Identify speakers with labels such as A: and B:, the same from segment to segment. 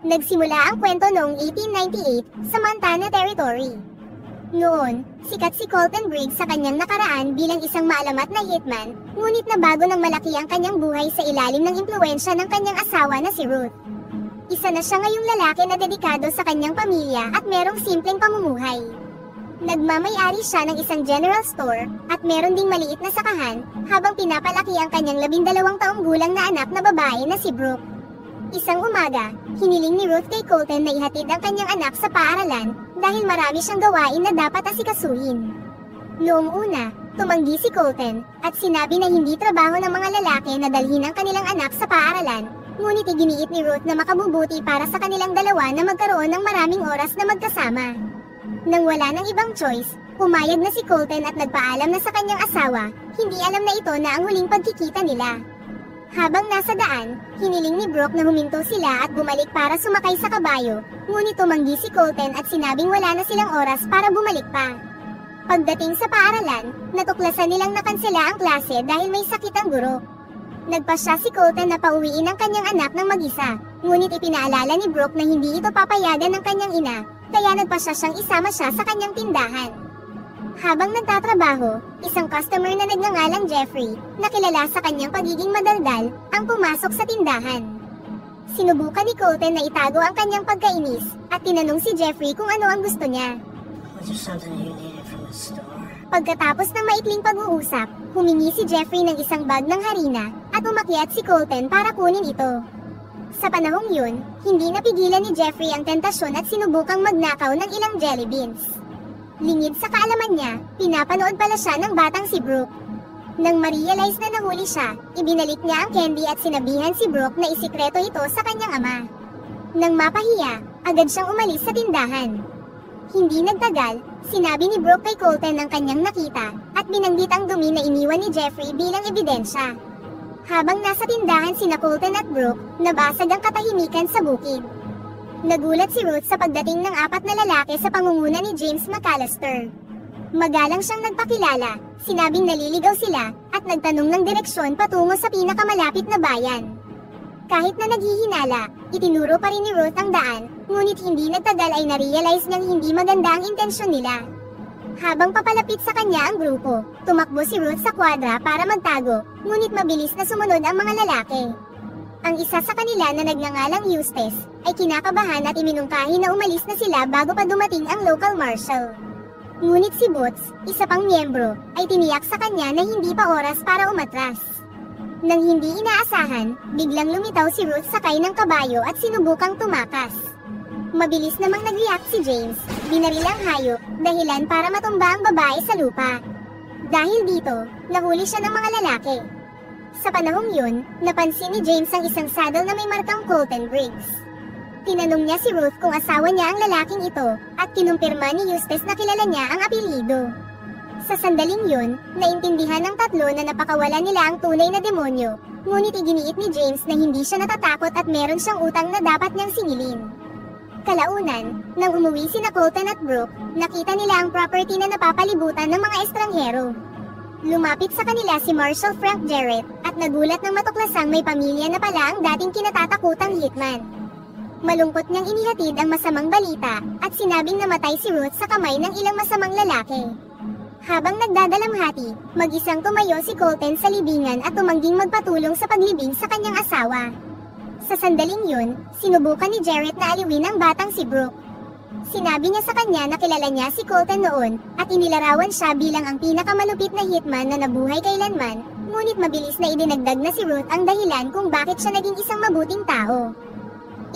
A: Nagsimula ang kwento noong 1898 sa Montana Territory. Noon, sikat si Colton Briggs sa kanyang nakaraan bilang isang maalamat na hitman, ngunit nabago ng malaki ang kanyang buhay sa ilalim ng impluwensya ng kanyang asawa na si Ruth. Isa na siya ngayong lalaki na dedikado sa kanyang pamilya at merong simpleng pamumuhay. Nagmamay-ari siya ng isang general store at meron ding maliit na sakahan habang pinapalaki ang kanyang 12 taong gulang na anak na babae na si Brooke. Isang umaga, hiniling ni Ruth kay Colton na ihatid ang kanyang anak sa paaralan dahil marami siyang gawain na dapat asikasuhin. Noong una, tumanggi si Colton at sinabi na hindi trabaho ng mga lalaki na dalhin ang kanilang anak sa paaralan, ngunit iginiit ni Ruth na makabubuti para sa kanilang dalawa na magkaroon ng maraming oras na magkasama. Nang wala ng ibang choice, pumayag na si Colton at nagpaalam na sa kanyang asawa, hindi alam na ito na ang huling pagkikita nila. Habang nasa daan, hiniling ni Brooke na huminto sila at bumalik para sumakay sa kabayo, ngunit tumanggi si Colton at sinabing wala na silang oras para bumalik pa. Pagdating sa paaralan, natuklasan nilang nakansela ang klase dahil may sakit ang guro. Nagpasya si Colton na pauwiin ang kanyang anak ng mag-isa, ngunit ipinaalala ni Brooke na hindi ito papayagan ng kanyang ina, kaya nagpasya siyang isama siya sa kanyang tindahan. Habang nagtatrabaho, isang customer na nagngangalang Jeffrey, na kilala sa kanyang pagiging madaldal, ang pumasok sa tindahan. Sinubukan ni Colton na itago ang kanyang pagkainis, at tinanong si Jeffrey kung ano ang gusto niya.
B: Was there something you needed from the store?
A: Pagkatapos ng maikling pag-uusap, humingi si Jeffrey ng isang bag ng harina, at umakyat si Colton para kunin ito. Sa panahong yun, hindi napigilan ni Jeffrey ang tentasyon at sinubukang magnakaw ng ilang jelly beans. Lingid sa kaalaman niya, pinapanood pala siya ng batang si Brooke. Nang ma-realize na nahuli siya, ibinalik niya ang candy at sinabihan si Brooke na isikreto ito sa kanyang ama. Nang mapahiya, agad siyang umalis sa tindahan. Hindi nagtagal, sinabi ni Brooke kay Colton ang kanyang nakita, at binanggit ang dumi na iniwan ni Jeffrey bilang ebidensya. Habang nasa tindahan sina Colton at Brooke, nabasag ang katahimikan sa bukid. Nagulat si Ruth sa pagdating ng 4 na lalaki sa pangunguna ni James McAllister. Magalang siyang nagpakilala, sinabing naliligaw sila, at nagtanong ng direksyon patungo sa pinakamalapit na bayan. Kahit na naghihinala, itinuro pa rin ni Ruth ang daan, ngunit hindi nagtagal ay narealize niyang hindi maganda ang intensyon nila. Habang papalapit sa kanya ang grupo, tumakbo si Ruth sa kwadra para magtago, ngunit mabilis na sumunod ang mga lalaki. Ang isa sa kanila na nagngangalang Eustace, ay kinakabahan at iminungkahi na umalis na sila bago pa dumating ang local marshal. Ngunit si Boots, isa pang miyembro, ay tiniyak sa kanya na hindi pa oras para umatras. Nang hindi inaasahan, biglang lumitaw si Ruth sakay ng kabayo at sinubukang tumakas. Mabilis namang nag-react si James, binaril ang hayop, dahilan para matumba ang babae sa lupa. Dahil dito, nahuli siya ng mga lalaki. Sa panahong yun, napansin ni James ang isang saddle na may markang Colton Briggs. Tinanong niya si Ruth kung asawa niya ang lalaking ito, at kinumpirma ni Eustace na kilala niya ang apelyido. Sa sandaling yun, naintindihan ng tatlo na napakawalan nila ang tunay na demonyo, ngunit iginiit ni James na hindi siya natatakot at meron siyang utang na dapat niyang singilin. Kalaunan, nang umuwi sina Colton at Brooke, nakita nila ang property na napapalibutan ng mga estranghero. Lumapit sa kanila si Marshal Frank Jarrett, at nagulat nang matuklasang may pamilya na pala ang dating kinatatakutang hitman. Malungkot niyang inihatid ang masamang balita, at sinabing namatay si Ruth sa kamay ng ilang masamang lalaki. Habang nagdadalamhati, mag-isang tumayo si Colton sa libingan at tumangging magpatulong sa paglibing sa kanyang asawa. Sa sandaling yun, sinubukan ni Jarrett na aliwin ang batang si Brooke. Sinabi niya sa kanya na kilala niya si Colton noon, at inilarawan siya bilang ang pinakamalupit na hitman na nabuhay kailanman, ngunit mabilis na idinagdag na si Ruth ang dahilan kung bakit siya naging isang mabuting tao.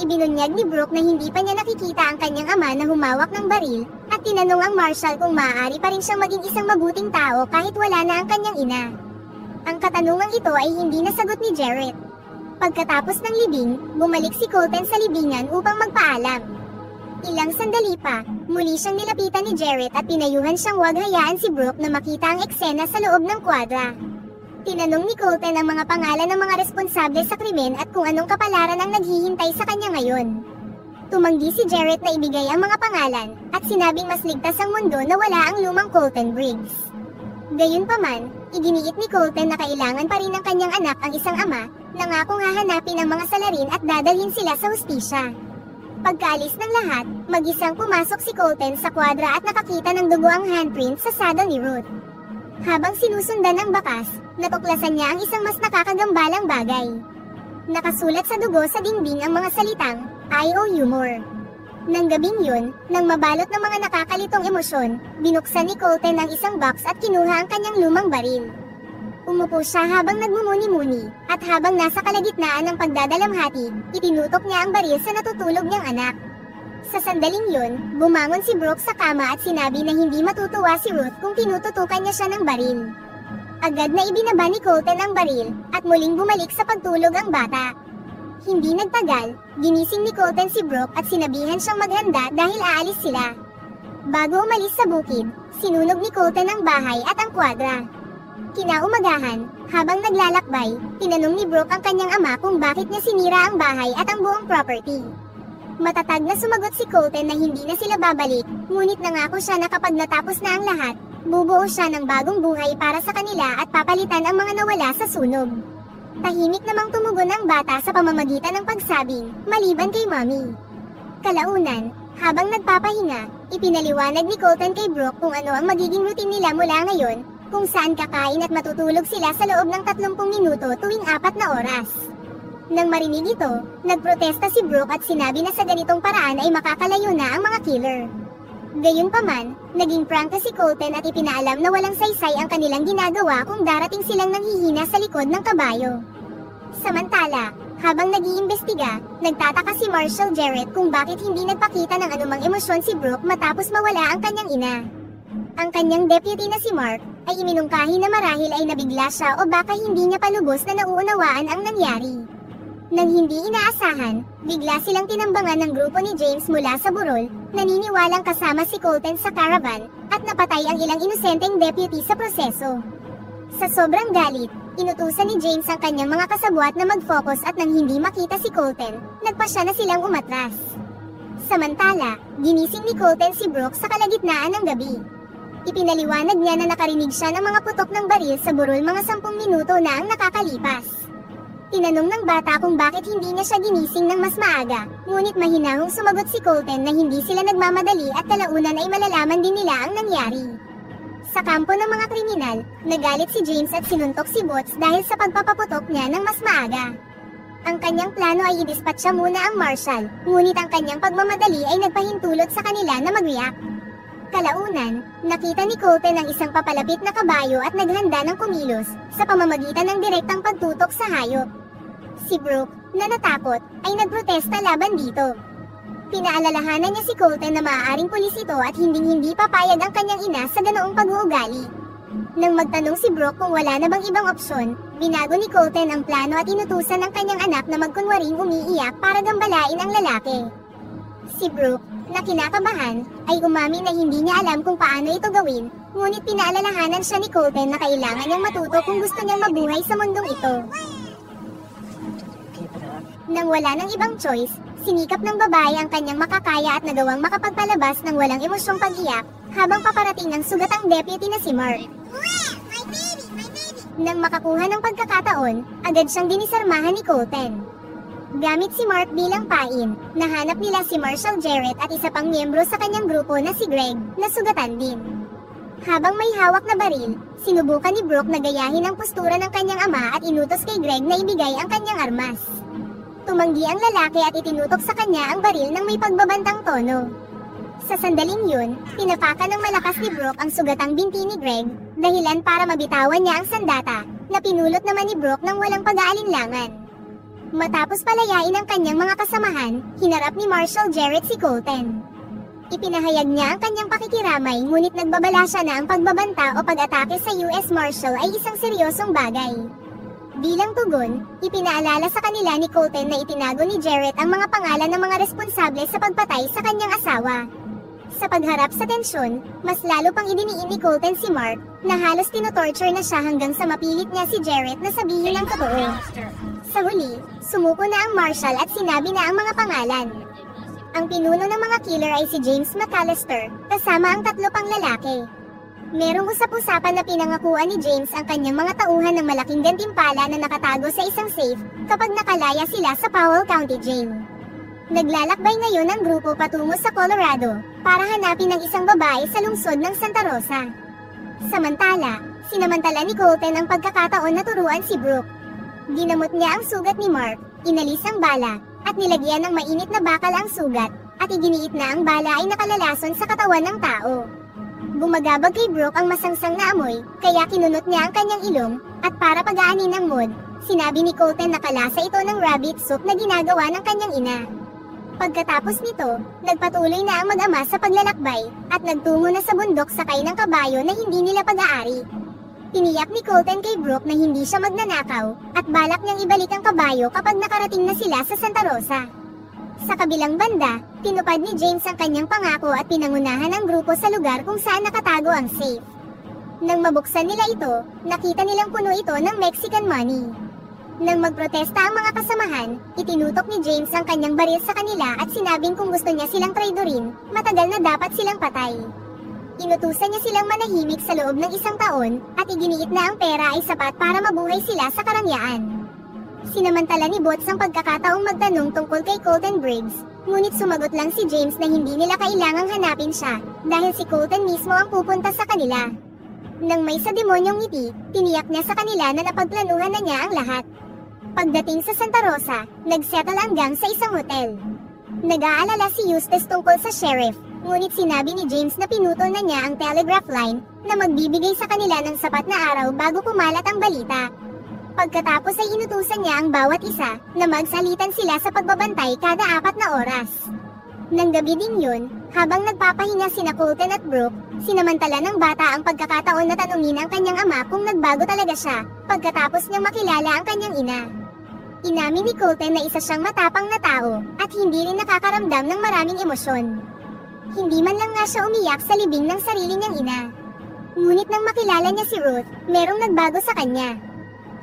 A: Ibinunyag ni Brooke na hindi pa niya nakikita ang kanyang ama na humawak ng baril, at tinanong ang marshal kung maaari pa rin siyang maging isang mabuting tao kahit wala na ang kanyang ina. Ang katanungang ito ay hindi nasagot ni Jarrett. Pagkatapos ng libing, bumalik si Colton sa libingan upang magpaalam. Ilang sandali pa, muli siyang nilapitan ni Jarrett at pinayuhan siyang huwag hayaan si Brooke na makita ang eksena sa loob ng kwadra. Tinanong ni Colton ang mga pangalan ng mga responsable sa krimen at kung anong kapalaran ang naghihintay sa kanya ngayon. Tumanggi si Jarrett na ibigay ang mga pangalan, at sinabing mas ligtas ang mundo na wala ang lumang Colton Briggs. Gayunpaman, iginiit ni Colton na kailangan pa rin ng kanyang anak ang isang ama, nangakong hahanapin ang mga salarin at dadalhin sila sa hustisya. Pagkaalis ng lahat, mag-isang pumasok si Colton sa kwadra at nakakita ng dugo ang handprint sa saddle ni Ruth. Habang sinusundan ng bakas, natuklasan niya ang isang mas nakakagambalang bagay. Nakasulat sa dugo sa dingding ang mga salitang, "I owe you more." Nang gabing yun, nang mabalot ng mga nakakalitong emosyon, binuksan ni Colton ang isang box at kinuha ang kanyang lumang baril. Umupo siya habang nagmumuni-muni, at habang nasa kalagitnaan ng pagdadalamhati, itinutok niya ang baril sa natutulog niyang anak. Sa sandaling yun, bumangon si Brooke sa kama at sinabi na hindi matutuwa si Ruth kung tinututukan niya siya ng baril. Agad na ibinaba ni Colton ang baril, at muling bumalik sa pagtulog ang bata. Hindi nagtagal, ginising ni Colton si Brooke at sinabihan siyang maghanda dahil aalis sila. Bago umalis sa bukid, sinunog ni Colton ang bahay at ang kwadra. Kinaumagahan, habang naglalakbay, tinanong ni Brooke ang kanyang ama kung bakit niya sinira ang bahay at ang buong property. Matatag na sumagot si Colton na hindi na sila babalik, ngunit nangako siya na kapag natapos na ang lahat, bubuo siya ng bagong buhay para sa kanila at papalitan ang mga nawala sa sunog. Tahimik namang tumugon ang bata sa pamamagitan ng pagsabing, "Maliban kay Mommy." Kalaunan, habang nagpapahinga, ipinaliwanag ni Colton kay Brooke kung ano ang magiging routine nila mula ngayon, kung saan kakain at matutulog sila sa loob ng 30 minuto tuwing 4 na oras. Nang marinig ito, nagprotesta si Brooke at sinabi na sa ganitong paraan ay makakalayo na ang mga killer. Gayunpaman, naging prangka si Colton at ipinaalam na walang saysay ang kanilang ginagawa kung darating silang nanghihina sa likod ng kabayo. Samantala, habang nag-iimbestiga, nagtataka si Marshal Jarrett kung bakit hindi nagpakita ng anumang emosyon si Brooke matapos mawala ang kanyang ina. Ang kanyang deputy na si Mark ay iminungkahi na marahil ay nabigla siya o baka hindi niya palubos na nauunawaan ang nangyari. Nang hindi inaasahan, bigla silang tinambangan ng grupo ni James mula sa burol, naniniwalang kasama si Colton sa caravan, at napatay ang ilang inosenteng deputy sa proseso. Sa sobrang galit, inutusan ni James ang kanyang mga kasabwat na mag-focus at nang hindi makita si Colton, nagpasya na silang umatras. Samantala, ginising ni Colton si Brooke sa kalagitnaan ng gabi. Ipinaliwanag niya na nakarinig siya ng mga putok ng baril sa burol mga 10 minuto na ang nakakalipas. Tinanong ng bata kung bakit hindi niya siya ginising ng mas maaga, ngunit mahinahong sumagot si Colton na hindi sila nagmamadali at kalaunan ay malalaman din nila ang nangyari. Sa kampo ng mga kriminal, nagalit si James at sinuntok si Boots dahil sa pagpapaputok niya ng mas maaga. Ang kanyang plano ay idispatcha muna ang marshal, ngunit ang kanyang pagmamadali ay nagpahintulot sa kanila na mag-react. Kalaunan, nakita ni Colton ang isang papalapit na kabayo at naghanda ng kumilos, sa pamamagitan ng direktang pagtutok sa hayop. Si Brooke, na natakot, ay nagprotesta laban dito. Pinaalalahanan niya si Colton na maaaring pulis ito at hinding-hindi papayag ang kanyang ina sa ganoong pag-uugali. Nang magtanong si Brooke kung wala na bang ibang opsyon, binago ni Colton ang plano at inutusan ng kanyang anak na magkunwaring umiiyak para gambalain ang lalaki. Si Brooke, na kinakabahan, ay umamin na hindi niya alam kung paano ito gawin, ngunit pinaalalahanan siya ni Colton na kailangan niyang matuto kung gusto niyang mabuhay sa mundong ito. Nang wala ng ibang choice, sinikap ng babae ang kanyang makakaya at nagawang makapagpalabas ng walang emosyong pag-iyak, habang paparating ng sugatang deputy na si Mark. Nang makakuha ng pagkakataon, agad siyang dinisarmahan ni Colton. Gamit si Mark bilang pain, nahanap nila si Marshal Jarrett at isa pang miyembro sa kanyang grupo na si Greg, na sugatan din. Habang may hawak na baril, sinubukan ni Brooke na gayahin ang postura ng kanyang ama at inutos kay Greg na ibigay ang kanyang armas. Tumanggi ang lalaki at itinutok sa kanya ang baril ng may pagbabantang tono. Sa sandaling yun, tinapakan ng malakas ni Brooke ang sugatang binti ni Greg, dahilan para mabitawan niya ang sandata, na pinulot naman ni Brooke ng walang pag-aalinlangan. Matapos palayain ang kanyang mga kasamahan, hinarap ni Marshal Jarrett si Colton. Ipinahayag niya ang kanyang pakikiramay ngunit nagbabala siya na ang pagbabanta o pag-atake sa US Marshal ay isang seryosong bagay. Bilang tugon, ipinaalala sa kanila ni Colton na itinago ni Jarrett ang mga pangalan ng mga responsable sa pagpatay sa kanyang asawa. Sa pagharap sa tensyon, mas lalo pang idiniin ni Colton si Mark, na halos tinotorture na siya hanggang sa mapilit niya si Jarrett na sabihin ang totoo. Sa huli, sumuko na ang marshal at sinabi na ang mga pangalan. Ang pinuno ng mga killer ay si James McAllister, kasama ang 3 pang lalaki. Merong usap-usapan na pinangakuan ni James ang kanyang mga tauhan ng malaking gantimpala na nakatago sa isang safe kapag nakalaya sila sa Powell County Jail. Naglalakbay ngayon ang grupo patungo sa Colorado para hanapin ang isang babae sa lungsod ng Santa Rosa. Samantala, sinamantala ni Colton ang pagkakataon na turuan si Brooke. Ginamot niya ang sugat ni Mark, inalis ang bala, at nilagyan ng mainit na bakal ang sugat, at iginiit na ang bala ay nakalalason sa katawan ng tao. Bumagabag kay Brooke ang masangsang na amoy, kaya kinunot niya ang kanyang ilong, at para pagaanin ang mood, sinabi ni Colton na kalasa ito ng rabbit soup na ginagawa ng kanyang ina. Pagkatapos nito, nagpatuloy na ang mag-ama sa paglalakbay, at nagtungo na sa bundok sakay ng kabayo na hindi nila pag-aari. Tiniyak ni Colton kay Brooke na hindi siya magnanakaw, at balak niyang ibalik ang kabayo kapag nakarating na sila sa Santa Rosa. Sa kabilang banda, tinupad ni James ang kanyang pangako at pinangunahan ang grupo sa lugar kung saan nakatago ang safe. Nang mabuksan nila ito, nakita nilang puno ito ng Mexican money. Nang magprotesta ang mga kasamahan, itinutok ni James ang kanyang baril sa kanila at sinabing kung gusto niya silang traidorin, matagal na dapat silang patay. Inutusan niya silang manahimik sa loob ng 1 taon, at iginiit na ang pera ay sapat para mabuhay sila sa karangyaan. Sinamantala ni Boots ang pagkakataong magtanong tungkol kay Colton Briggs, ngunit sumagot lang si James na hindi nila kailangang hanapin siya, dahil si Colton mismo ang pupunta sa kanila. Nang may sa demonyong ngiti, tiniyak niya sa kanila na napagplanuhan na niya ang lahat. Pagdating sa Santa Rosa, nagsettle ang gang sa isang hotel. Nag-aalala si Eustace tungkol sa sheriff, ngunit sinabi ni James na pinutol na niya ang telegraph line na magbibigay sa kanila ng sapat na araw bago kumalat ang balita. Pagkatapos ay inutusan niya ang bawat isa na magsalitan sila sa pagbabantay kada 4 na oras. Nang gabi din yun, habang nagpapahinga sina Colton at Brooke, sinamantala ng bata ang pagkakataon na tanungin ang kanyang ama kung nagbago talaga siya, pagkatapos niyang makilala ang kanyang ina. Inamin ni Colton na isa siyang matapang na tao, at hindi rin nakakaramdam ng maraming emosyon. Hindi man lang nga siya umiyak sa libing ng sarili niyang ina. Ngunit nang makilala niya si Ruth, merong nagbago sa kanya.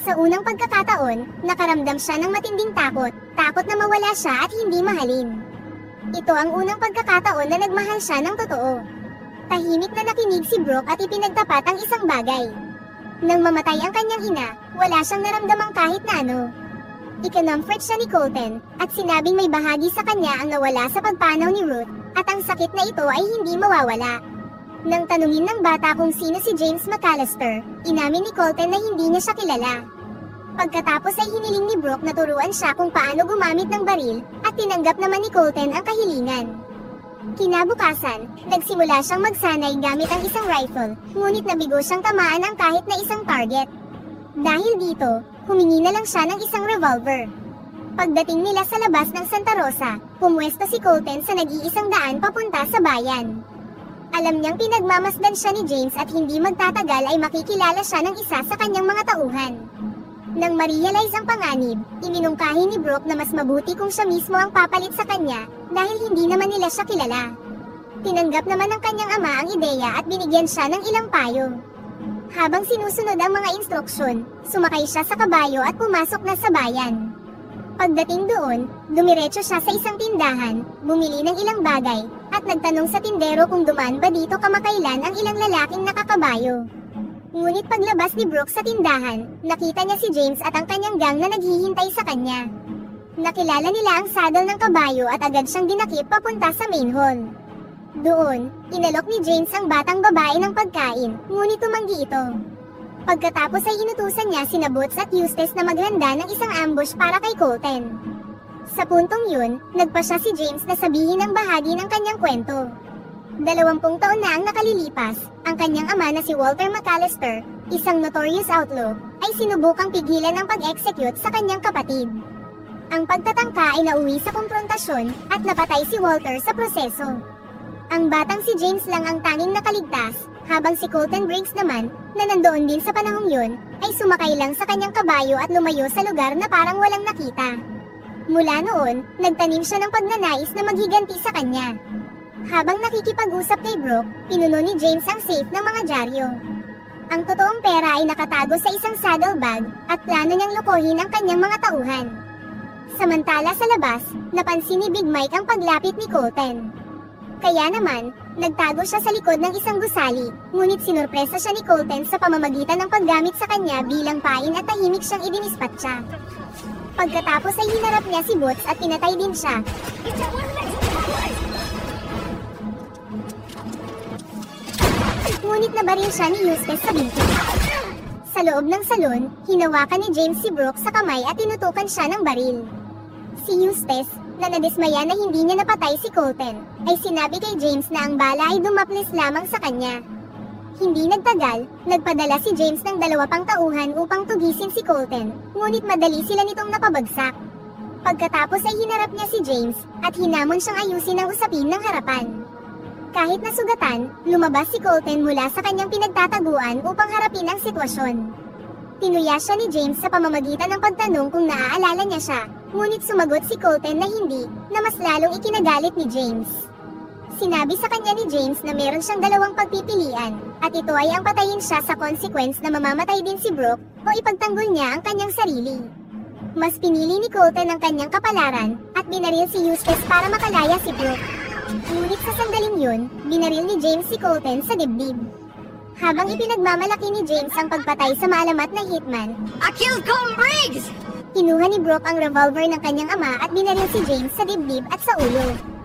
A: Sa unang pagkakataon, nakaramdam siya ng matinding takot na mawala siya at hindi mahalin. Ito ang unang pagkakataon na nagmahal siya ng totoo. Tahimik na nakinig si Brooke at ipinagtapat ang isang bagay. Nang mamatay ang kanyang ina, wala siyang naramdamang kahit na ano. Ikinumfort siya ni Colton, at sinabing may bahagi sa kanya ang nawala sa pagpanaw ni Ruth, at ang sakit na ito ay hindi mawawala. Nang tanungin ng bata kung sino si James McAllister, inamin ni Colton na hindi niya siya kilala. Pagkatapos ay hiniling ni Brooke na turuan siya kung paano gumamit ng baril, at tinanggap naman ni Colton ang kahilingan. Kinabukasan, nagsimula siyang magsanay gamit ang isang rifle, ngunit nabigo siyang tamaan ng kahit na isang target. Dahil dito, humingi na lang siya ng isang revolver. Pagdating nila sa labas ng Santa Rosa, pumwesto si Colton sa nag-iisang daan papunta sa bayan. Alam niyang pinagmamasdan siya ni James at hindi magtatagal ay makikilala siya ng isa sa kanyang mga tauhan. Nang ma-realize ang panganib, iminungkahi ni Brooke na mas mabuti kung siya mismo ang papalit sa kanya dahil hindi naman nila siya kilala. Tinanggap naman ng kanyang ama ang ideya at binigyan siya ng ilang payo. Habang sinusunod ang mga instruksyon, sumakay siya sa kabayo at pumasok na sa bayan. Pagdating doon, dumiretso siya sa isang tindahan, bumili ng ilang bagay, at nagtanong sa tindero kung dumaan ba dito kamakailan ang ilang lalaking nakakabayo. Ngunit paglabas ni Brooke sa tindahan, nakita niya si James at ang kanyang gang na naghihintay sa kanya. Nakilala nila ang saddle ng kabayo at agad siyang dinakip papunta sa main hall. Doon, inalok ni James ang batang babae ng pagkain, ngunit tumanggi ito. Pagkatapos ay inutusan niya sina Boots at Eustace na maghanda ng isang ambush para kay Colton. Sa puntong yun, nagpasya si James na sabihin ang bahagi ng kanyang kwento. 20 taon na ang nakalilipas, ang kanyang ama na si Walter McAllister, isang notorious outlaw, ay sinubukang pigilan ang pag-execute sa kanyang kapatid. Ang pagtatangka ay nauwi sa komprontasyon at napatay si Walter sa proseso. Ang batang si James lang ang tanging nakaligtas, habang si Colton Briggs naman, na nandoon din sa panahong yun, ay sumakay lang sa kanyang kabayo at lumayo sa lugar na parang walang nakita. Mula noon, nagtanim siya ng pagnanais na maghiganti sa kanya. Habang nakikipag-usap kay Brooke, pinuno ni James ang safe ng mga dyaryo. Ang totoong pera ay nakatago sa isang saddlebag, at plano niyang lukohin ang kanyang mga tauhan. Samantala sa labas, napansin ni Big Mike ang paglapit ni Colton. Kaya naman, nagtago siya sa likod ng isang gusali, ngunit sinurpresa siya ni Colton sa pamamagitan ng paggamit sa kanya bilang pain at tahimik siyang idinispatsa. Pagkatapos ay hinarap niya si Boots at pinatay din siya. Ngunit nabaril siya ni Eustace sa binti. Sa loob ng salon, hinawakan ni James si Brooke sa kamay at tinutukan siya ng baril. Si Eustace, na nadismaya na hindi niya napatay si Colton, ay sinabi kay James na ang bala ay dumaplis lamang sa kanya. Hindi nagtagal, nagpadala si James ng 2 pang tauhan upang tugisin si Colton, ngunit madali sila nitong napabagsak. Pagkatapos ay hinarap niya si James, at hinamon siyang ayusin ang usapin ng harapan. Kahit nasugatan, lumabas si Colton mula sa kanyang pinagtataguan upang harapin ang sitwasyon. Tinuya siya ni James sa pamamagitan ng pagtanong kung naaalala niya siya, ngunit sumagot si Colton na hindi, na mas lalong ikinagalit ni James. Sinabi sa kanya ni James na meron siyang 2 pagpipilian, at ito ay ang patayin siya sa consequence na mamamatay din si Brooke o ipagtanggol niya ang kanyang sarili. Mas pinili ni Colton ang kanyang kapalaran, at binaril si Eustace para makalaya si Brooke. Ngunit sa sandaling yun, binaril ni James si Colton sa dibdib. Habang ipinagmamalaki ni James ang pagpatay sa maalamat na hitman,
C: I killed Colton Briggs!
A: Kinuha ni Brooke ang revolver ng kanyang ama at binaril si James sa dibdib at sa ulo.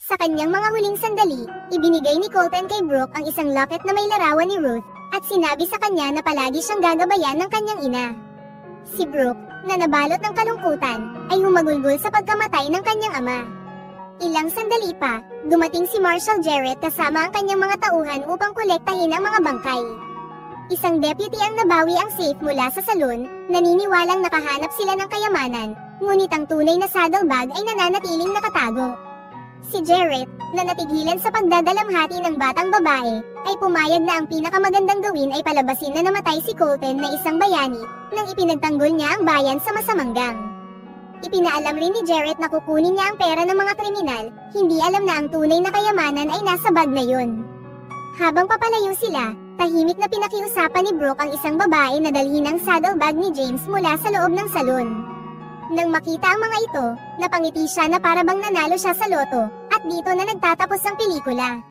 A: Sa kanyang mga huling sandali, ibinigay ni Colton kay Brooke ang isang locket na may larawan ni Ruth, at sinabi sa kanya na palagi siyang gagabayan ng kanyang ina. Si Brooke, na nabalot ng kalungkutan, ay humagulgol sa pagkamatay ng kanyang ama. Ilang sandali pa, dumating si Marshal Jarrett kasama ang kanyang mga tauhan upang kolektahin ang mga bangkay. Isang deputy ang nabawi ang safe mula sa salon, naniniwalang nakahanap sila ng kayamanan, ngunit ang tunay na saddlebag ay nananatiling nakatago. Si Jarrett, na natigilan sa pagdadalamhati ng batang babae, ay pumayag na ang pinakamagandang gawin ay palabasin na namatay si Colton na isang bayani, nang ipinagtanggol niya ang bayan sa masamang gang. Ipinaalam rin ni Jarrett na kukunin niya ang pera ng mga kriminal, hindi alam na ang tunay na kayamanan ay nasa bag na yun. Habang papalayo sila, tahimik na pinakiusapan ni Brooke ang isang babae na dalhin ang saddlebag ni James mula sa loob ng salon. Nang makita ang mga ito, napangiti siya na para bang nanalo siya sa loto, at dito na nagtatapos ang pelikula.